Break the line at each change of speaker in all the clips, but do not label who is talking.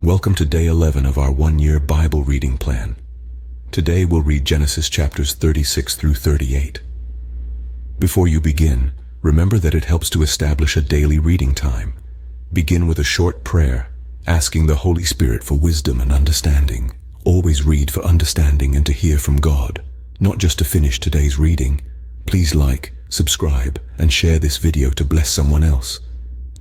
Welcome to day 11 of our one-year Bible reading plan. Today we'll read Genesis chapters 36 through 38. Before you begin, remember that it helps to establish a daily reading time. Begin with a short prayer, asking the Holy Spirit for wisdom and understanding. Always read for understanding and to hear from God, not just to finish today's reading. Please like, subscribe, and share this video to bless someone else.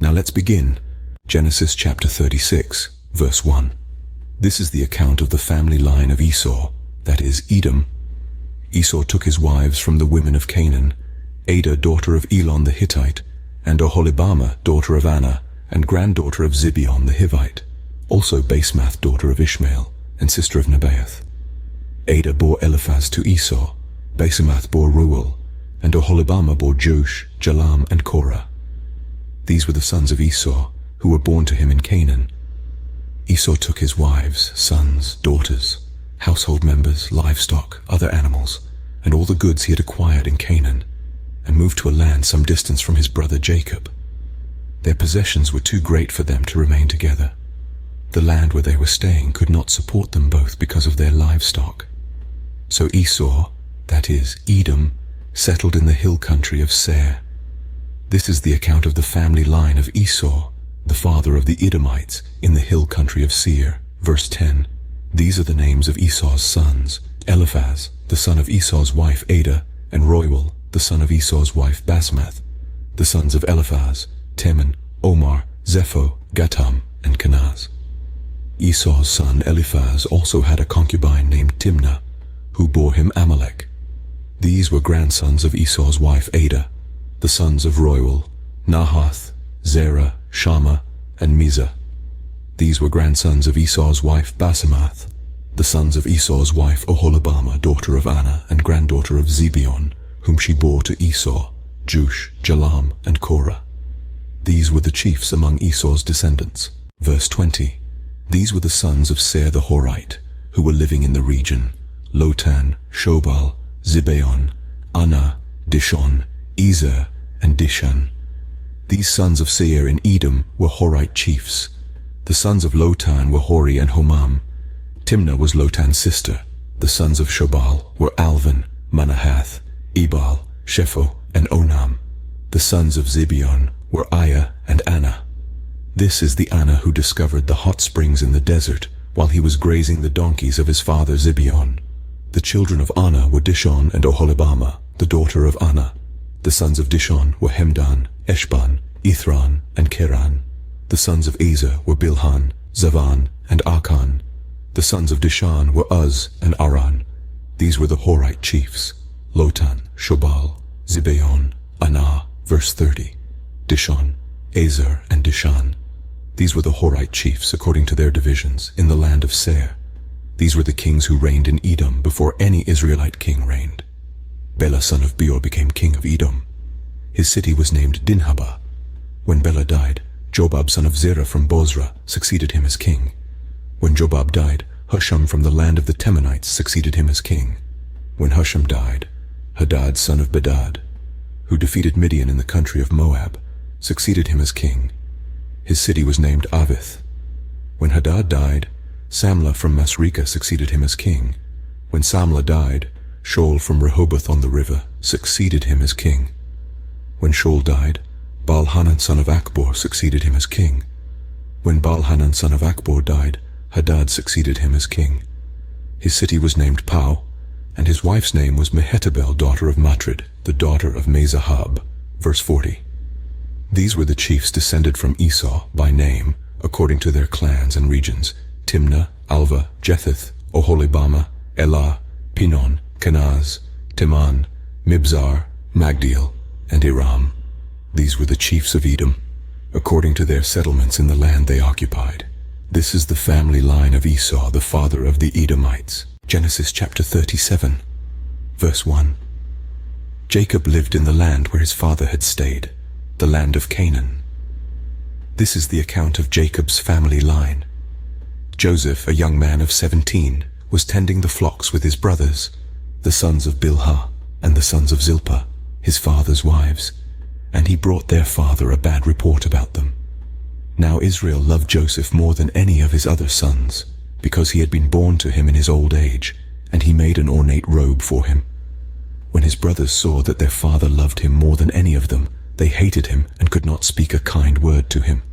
Now let's begin. Genesis chapter 36. Verse 1. This is the account of the family line of Esau, that is, Edom. Esau took his wives from the women of Canaan, Adah, daughter of Elon the Hittite, and Oholibamah, daughter of Anna, and granddaughter of Zibeon the Hivite, also Basemath, daughter of Ishmael, and sister of Nebaioth. Adah bore Eliphaz to Esau, Basemath bore Reuel, and Oholibamah bore Jeush, Jalam, and Korah. These were the sons of Esau, who were born to him in Canaan. Esau took his wives, sons, daughters, household members, livestock, other animals, and all the goods he had acquired in Canaan, and moved to a land some distance from his brother Jacob. Their possessions were too great for them to remain together. The land where they were staying could not support them both because of their livestock. So Esau, that is, Edom, settled in the hill country of Seir. This is the account of the family line of Esau, the father of the Edomites, in the hill country of Seir. Verse 10. These are the names of Esau's sons: Eliphaz, the son of Esau's wife Adah, and Reuel, the son of Esau's wife Basemath. The sons of Eliphaz: Teman, Omar, Zepho, Gatam, and Kenaz. Esau's son Eliphaz also had a concubine named Timnah, who bore him Amalek. These were grandsons of Esau's wife Adah. The sons of Reuel: Nahath, Zerah, Shammah, and Mizah. These were grandsons of Esau's wife Basemath. The sons of Esau's wife Oholibamah, daughter of Anna, and granddaughter of Zibeon, whom she bore to Esau: Jeush, Jalam, and Korah. These were the chiefs among Esau's descendants. Verse 20. These were the sons of Seir the Horite, who were living in the region: Lotan, Shobal, Zibeon, Anah, Dishon, Ezer, and Dishan. These sons of Seir in Edom were Horite chiefs. The sons of Lotan were Hori and Homam. Timnah was Lotan's sister. The sons of Shobal were Alvan, Manahath, Ebal, Shepho, and Onam. The sons of Zibeon were Aiah and Anna. This is the Anna who discovered the hot springs in the desert while he was grazing the donkeys of his father Zibeon. The children of Anna were Dishon and Oholibamah, the daughter of Anna. The sons of Dishon were Hemdan, Eshban, Ithran, and Keran. The sons of Ezer were Bilhan, Zavan, and Akan. The sons of Dishan were Uz and Aran. These were the Horite chiefs: Lotan, Shobal, Zibeon, Anah. Verse 30. Dishon, Ezer, and Dishan. These were the Horite chiefs according to their divisions in the land of Seir. These were the kings who reigned in Edom before any Israelite king reigned. Bela son of Beor became king of Edom. His city was named Dinhabah. When Bela died, Jobab son of Zerah from Bozrah succeeded him as king. When Jobab died, Husham from the land of the Temanites succeeded him as king. When Husham died, Hadad son of Bedad, who defeated Midian in the country of Moab, succeeded him as king. His city was named Avith. When Hadad died, Samlah from Masrekah succeeded him as king. When Samlah died, Shaul from Rehoboth on the river succeeded him as king. When Shaul died, Baal-Hanan son of Akbor succeeded him as king. When Baal-Hanan son of Akbor died, Hadad succeeded him as king. His city was named Pau, and his wife's name was Mehetabel, daughter of Matred, the daughter of Mezahab. Verse 40. These were the chiefs descended from Esau by name, according to their clans and regions: Timnah, Alva, Jetheth, Oholibamah, Elah, Pinon, Kenaz, Teman, Mibzar, Magdiel, and Iram. These were the chiefs of Edom, according to their settlements in the land they occupied. This is the family line of Esau, the father of the Edomites. Genesis chapter 37, verse 1. Jacob lived in the land where his father had stayed, the land of Canaan. This is the account of Jacob's family line. Joseph, a young man of 17, was tending the flocks with his brothers, the sons of Bilhah and the sons of Zilpah, his father's wives, and he brought their father a bad report about them. Now Israel loved Joseph more than any of his other sons, because he had been born to him in his old age, and he made an ornate robe for him. When his brothers saw that their father loved him more than any of them, they hated him and could not speak a kind word to him.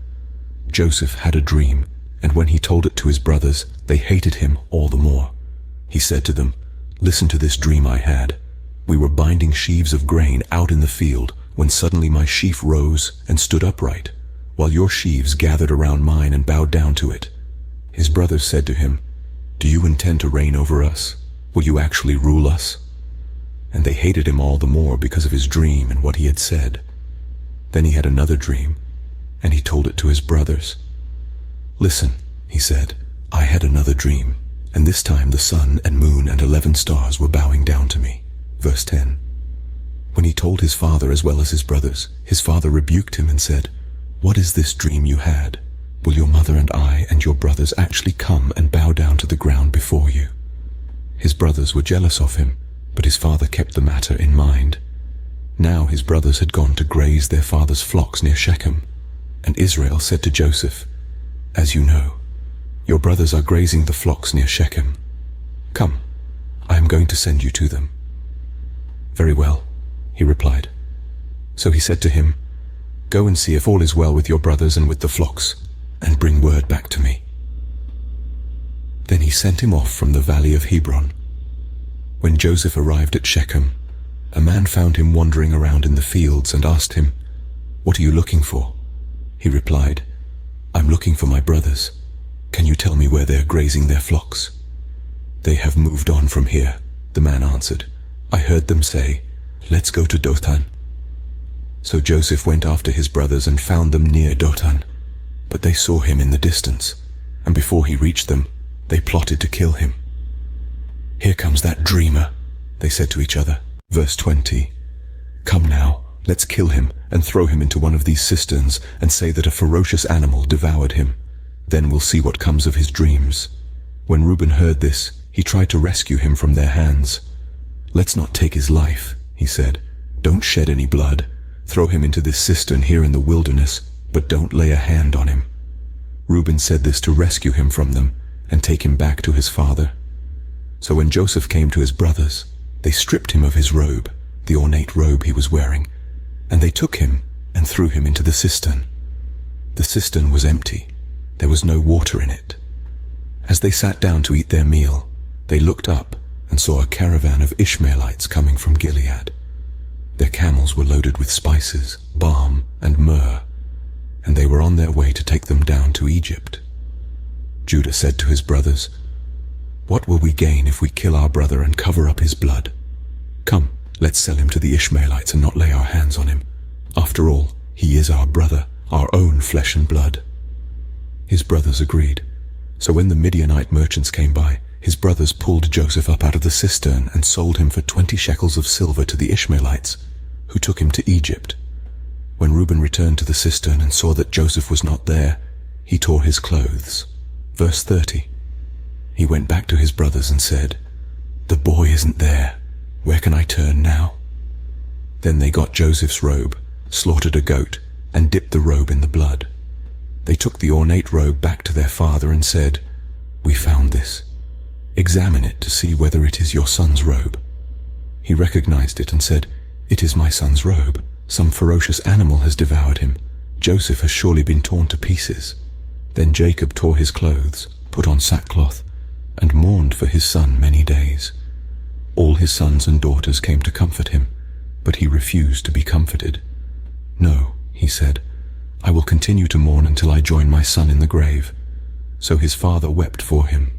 Joseph had a dream, and when he told it to his brothers, they hated him all the more. He said to them, "Listen to this dream I had. We were binding sheaves of grain out in the field, when suddenly my sheaf rose and stood upright, while your sheaves gathered around mine and bowed down to it." His brothers said to him, "Do you intend to reign over us? Will you actually rule us?" And they hated him all the more because of his dream and what he had said. Then he had another dream, and he told it to his brothers. "Listen," he said, "I had another dream, and this time the sun and moon and 11 stars were bowing down to me." Verse 10. When he told his father as well as his brothers, his father rebuked him and said, "What is this dream you had? Will your mother and I and your brothers actually come and bow down to the ground before you?" His brothers were jealous of him, but his father kept the matter in mind. Now his brothers had gone to graze their father's flocks near Shechem, and Israel said to Joseph, "As you know, your brothers are grazing the flocks near Shechem. Come, I am going to send you to them." "Very well," he replied. So he said to him, "Go and see if all is well with your brothers and with the flocks, and bring word back to me." Then he sent him off from the valley of Hebron. When Joseph arrived at Shechem, a man found him wandering around in the fields and asked him, "What are you looking for?" He replied, "I'm looking for my brothers. Can you tell me where they're grazing their flocks?" "They have moved on from here," the man answered. "I heard them say, 'Let's go to Dothan.'" So Joseph went after his brothers and found them near Dothan. But they saw him in the distance, and before he reached them, they plotted to kill him. "Here comes that dreamer," they said to each other. Verse 20. "Come now, let's kill him and throw him into one of these cisterns and say that a ferocious animal devoured him. Then we'll see what comes of his dreams." When Reuben heard this, he tried to rescue him from their hands. "Let's not take his life," he said. "Don't shed any blood. Throw him into this cistern here in the wilderness, but don't lay a hand on him." Reuben said this to rescue him from them and take him back to his father. So when Joseph came to his brothers, they stripped him of his robe, the ornate robe he was wearing, and they took him and threw him into the cistern. The cistern was empty. There was no water in it. As they sat down to eat their meal, they looked up and saw a caravan of Ishmaelites coming from Gilead. Their camels were loaded with spices, balm, and myrrh, and they were on their way to take them down to Egypt. Judah said to his brothers, "What will we gain if we kill our brother and cover up his blood? Come, let's sell him to the Ishmaelites and not lay our hands on him. After all, he is our brother, our own flesh and blood." His brothers agreed. So when the Midianite merchants came by, his brothers pulled Joseph up out of the cistern and sold him for 20 shekels of silver to the Ishmaelites, who took him to Egypt. When Reuben returned to the cistern and saw that Joseph was not there, he tore his clothes. Verse 30. He went back to his brothers and said, "The boy isn't there. Where can I turn now?" Then they got Joseph's robe, slaughtered a goat, and dipped the robe in the blood. They took the ornate robe back to their father and said, "We found this. Examine it to see whether it is your son's robe." He recognized it and said, "It is my son's robe. Some ferocious animal has devoured him. Joseph has surely been torn to pieces." Then Jacob tore his clothes, put on sackcloth, and mourned for his son many days. All his sons and daughters came to comfort him, but he refused to be comforted. "No," he said, "I will continue to mourn until I join my son in the grave." So his father wept for him.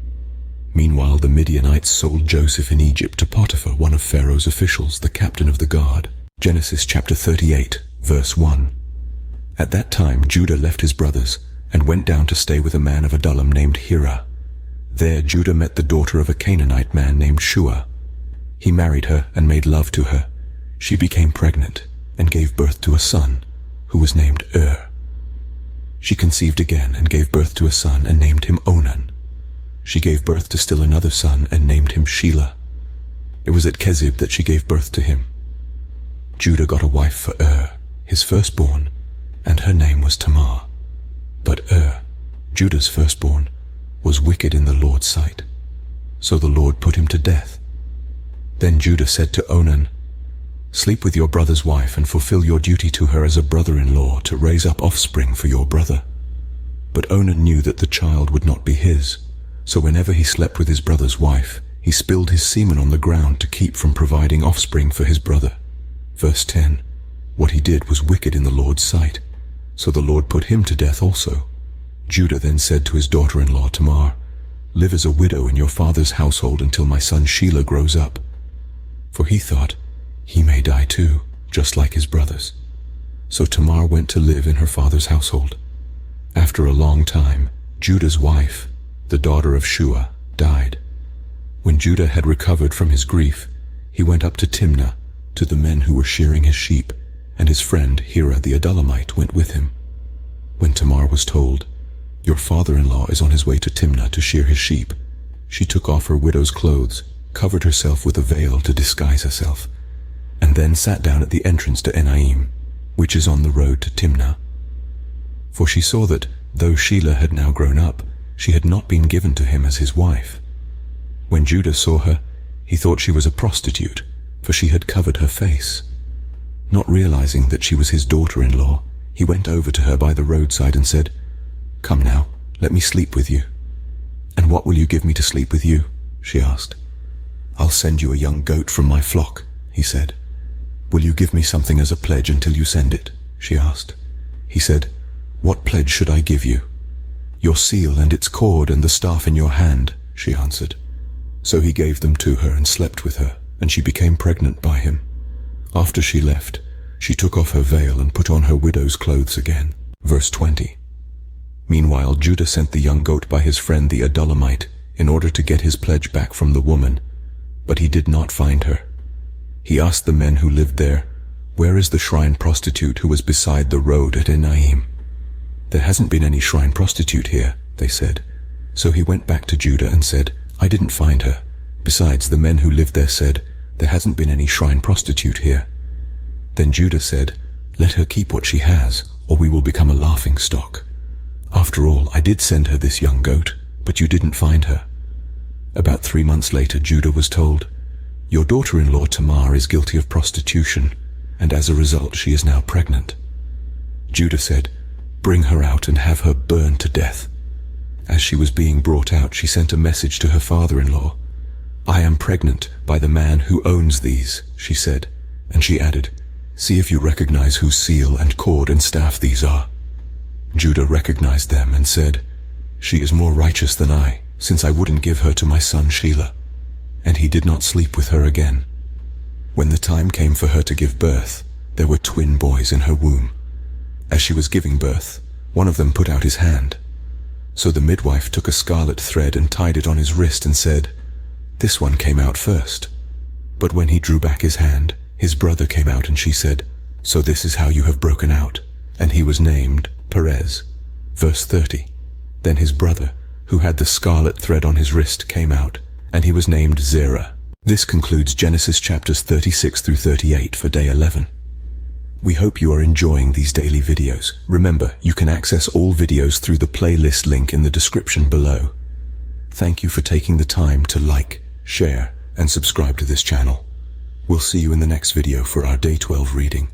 Meanwhile, the Midianites sold Joseph in Egypt to Potiphar, one of Pharaoh's officials, the captain of the guard. Genesis chapter 38, verse 1. At that time Judah left his brothers and went down to stay with a man of Adullam named Hira. There Judah met the daughter of a Canaanite man named Shua. He married her and made love to her. She became pregnant and gave birth to a son, who was named She conceived again and gave birth to a son and named him Onan. She gave birth to still another son and named him Shelah. It was at Kezib that she gave birth to him. Judah got a wife for his firstborn, and her name was Tamar. But Judah's firstborn, was wicked in the Lord's sight. So the Lord put him to death. Then Judah said to Onan, "Sleep with your brother's wife and fulfill your duty to her as a brother-in-law to raise up offspring for your brother." But Onan knew that the child would not be his, so whenever he slept with his brother's wife, he spilled his semen on the ground to keep from providing offspring for his brother. Verse 10, what he did was wicked in the Lord's sight, so the Lord put him to death also. Judah then said to his daughter-in-law Tamar, "Live as a widow in your father's household until my son Shelah grows up." For he thought, he may die too, just like his brothers. So Tamar went to live in her father's household. After a long time, Judah's wife, the daughter of Shua, died. When Judah had recovered from his grief, he went up to Timnah, to the men who were shearing his sheep, and his friend Hira the Adullamite went with him. When Tamar was told, "Your father-in-law is on his way to Timnah to shear his sheep," she took off her widow's clothes, covered herself with a veil to disguise herself, and then sat down at the entrance to Enaim, which is on the road to Timnah. For she saw that, though Shelah had now grown up, she had not been given to him as his wife. When Judah saw her, he thought she was a prostitute, for she had covered her face. Not realizing that she was his daughter-in-law, he went over to her by the roadside and said, "Come now, let me sleep with you." "And what will you give me to sleep with you?" she asked. "I'll send you a young goat from my flock," he said. "Will you give me something as a pledge until you send it?" she asked. He said, "What pledge should I give you?" "Your seal and its cord and the staff in your hand," she answered. So he gave them to her and slept with her, and she became pregnant by him. After she left, she took off her veil and put on her widow's clothes again. Verse 20. Meanwhile, Judah sent the young goat by his friend the Adullamite in order to get his pledge back from the woman, but he did not find her. He asked the men who lived there, "Where is the shrine prostitute who was beside the road at Enaim?" "There hasn't been any shrine prostitute here," they said. So he went back to Judah and said, "I didn't find her. Besides, the men who lived there said, 'There hasn't been any shrine prostitute here.'" Then Judah said, "Let her keep what she has, or we will become a laughing stock. After all, I did send her this young goat, but you didn't find her." About 3 months later, Judah was told, "Your daughter-in-law Tamar is guilty of prostitution, and as a result she is now pregnant." Judah said, "Bring her out and have her burned to death." As she was being brought out, she sent a message to her father-in-law. "I am pregnant by the man who owns these," she said, and she added, "See if you recognize whose seal and cord and staff these are." Judah recognized them and said, "She is more righteous than I, since I wouldn't give her to my son Shelah." And he did not sleep with her again. When the time came for her to give birth, there were twin boys in her womb. As she was giving birth, one of them put out his hand. So the midwife took a scarlet thread and tied it on his wrist and said, "This one came out first." But when he drew back his hand, his brother came out, and she said, "So this is how you have broken out." And he was named Perez. Verse 30. Then his brother, who had the scarlet thread on his wrist, came out, and he was named Zerah. This concludes Genesis chapters 36 through 38 for day 11. We hope you are enjoying these daily videos. Remember, you can access all videos through the playlist link in the description below. Thank you for taking the time to like, share, and subscribe to this channel. We'll see you in the next video for our day 12 reading.